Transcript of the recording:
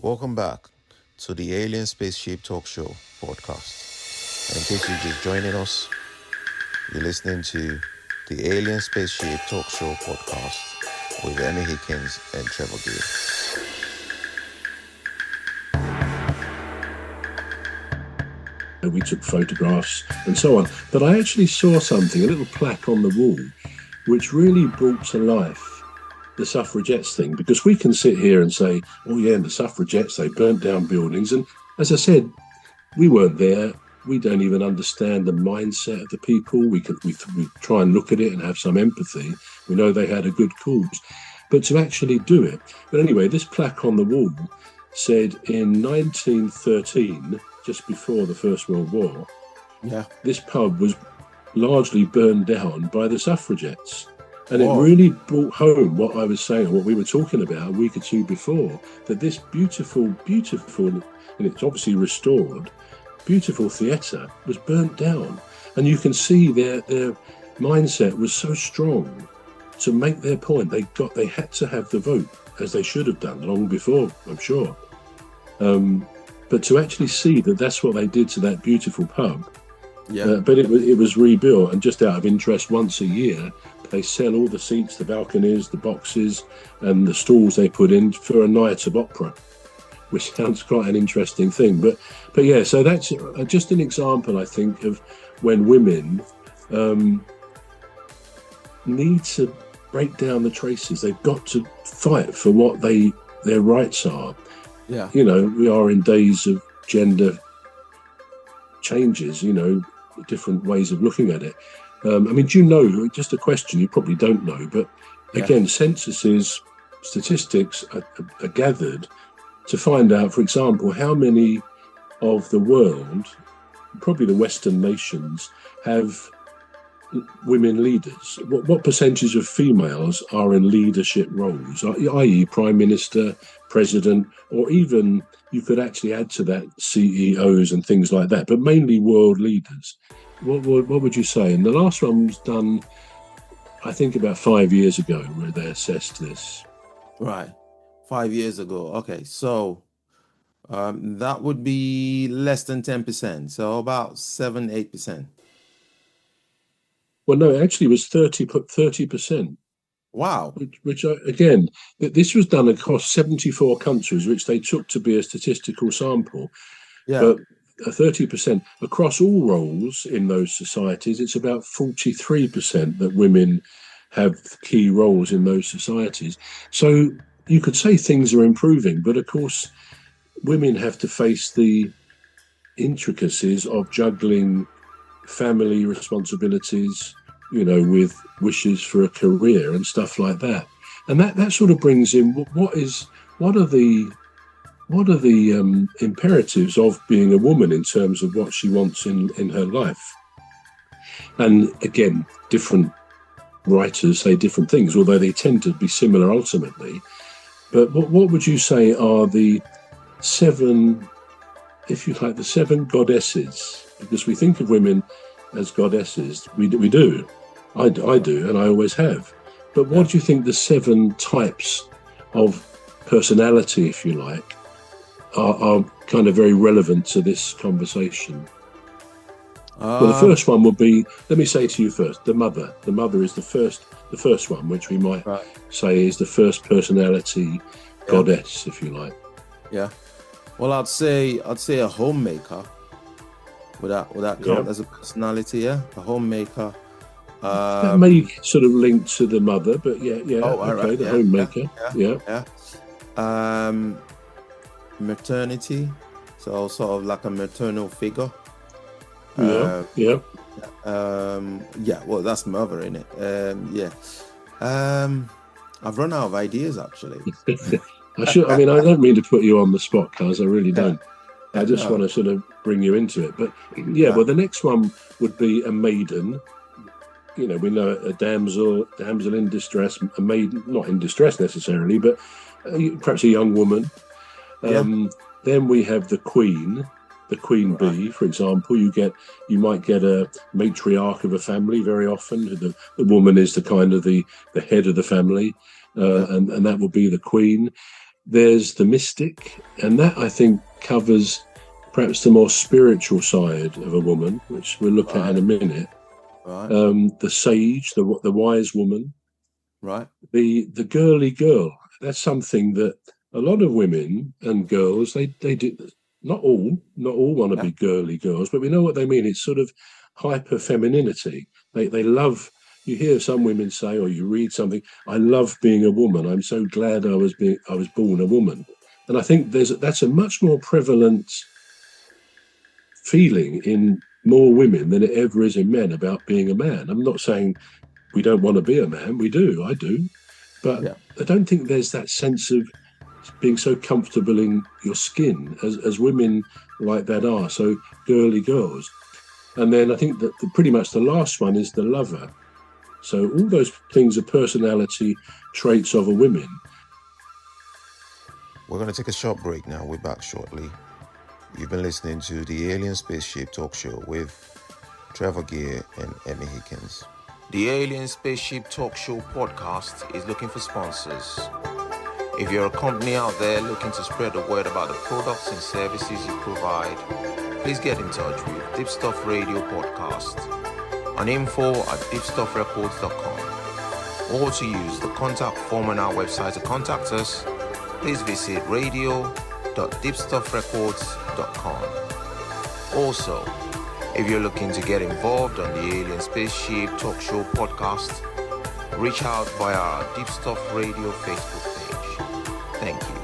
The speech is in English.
Welcome back to the Alien Spaceship Talk Show podcast. And in case you're just joining us, you're listening to the Alien Spaceship Talk Show podcast with Emmy, Hikins, and Trevor. We took photographs and so on. But I actually saw something, a little plaque on the wall, which really brought to life the suffragettes thing, because we can sit here and say, oh yeah, and the suffragettes, they burnt down buildings. And as I said, we weren't there. We don't even understand the mindset of the people. We try and look at it and have some empathy. We know they had a good cause. But to actually do it. But anyway, this plaque on the wall said in 1913, just before the First World War, this pub was largely burned down by the suffragettes. And it really brought home what I was saying, what we were talking about a week or two before, that this beautiful, and it's obviously restored, beautiful theatre was burnt down. And you can see their mindset was so strong to make their point. They had to have the vote, as they should have done long before, I'm sure. But to actually see that that's what they did to that beautiful pub, but it was rebuilt, and just out of interest, once a year, they sell all the seats, the balconies, the boxes, and the stalls they put in for a night of opera, which sounds quite an interesting thing. But yeah, so that's just an example, I think, of when women need to break down the traces. They've got to fight for what their rights are. Yeah, you know, we are in days of gender changes, you know, different ways of looking at it. I mean, do you know, just a question, you probably don't know, but again, censuses, statistics are gathered to find out, for example, how many of the world, probably the Western nations, have women leaders. What percentage of females are in leadership roles, i.e. Prime Minister, President, or even you could actually add to that CEOs and things like that, but mainly world leaders. What would you say? And the last one was done, I think, about 5 years ago, where they assessed this. Right. 5 years ago. Okay. So that would be less than 10%. So about 7-8%. Well, no, it actually was 30%. Wow. Which again, this was done across 74 countries, which they took to be a statistical sample. Yeah. But 30% across all roles in those societies, it's about 43% that women have key roles in those societies. So you could say things are improving, but of course, women have to face the intricacies of juggling family responsibilities, you know, with wishes for a career and stuff like that. And that sort of brings in what are the imperatives of being a woman in terms of what she wants in her life. And again, different writers say different things, although they tend to be similar ultimately. But what would you say are the seven, if you like, the seven goddesses? Because we think of women as goddesses. We do. I do, and I always have. But what do you think the seven types of personality, if you like, are kind of very relevant to this conversation? Well, the first one would be, let me say to you first, the mother. The mother is the first one, which we might say is the first personality goddess, if you like. Yeah. Well, I'd say a homemaker. Would that count as a personality? Yeah, a homemaker. That may sort of link to the mother, but the homemaker. Maternity, so sort of like a maternal figure. Well, that's mother, isn't it? I've run out of ideas, actually. I don't mean to put you on the spot, Cuz, I really don't. I just want to sort of bring you into it. But well, the next one would be a maiden. You know, we know a damsel in distress, a maiden, not in distress necessarily, but perhaps a young woman. Then we have the queen bee, for example. You might get a matriarch of a family very often. The woman is the kind of the head of the family, and that will be the queen. there's the mystic, and that I think covers perhaps the more spiritual side of a woman, which we'll look at in a minute. Right. The sage, the wise woman, Right. the girly girl. That's something that a lot of women and girls they do. Not all want to be girly girls, but we know what they mean. It's sort of hyper femininity. They love. You hear some women say, or you read something. I love being a woman. I'm so glad I was born a woman. And I think that's a much more prevalent feeling in more women than it ever is in men about being a man. I'm not saying we don't want to be a man. We do. I do. But I don't think there's that sense of being so comfortable in your skin as women like that are. So girly girls. And then I think that pretty much the last one is the lover. So all those things are personality traits of a woman. We're going to take a short break now. We're back shortly. You've been listening to the Alien Spaceship Talk Show with Trevor and Emmy Hikins. The Alien Spaceship Talk Show podcast is looking for sponsors. If you're a company out there looking to spread the word about the products and services you provide, please get in touch with Deepstuff Radio Podcast on info@deepstuffrecords.com, or to use the contact form on our website to contact us, please visit radio.deepstuffrecords.com. Also, if you're looking to get involved on the Alien Spaceship Talk Show podcast, reach out via our Deepstuff Radio Facebook page. Thank you.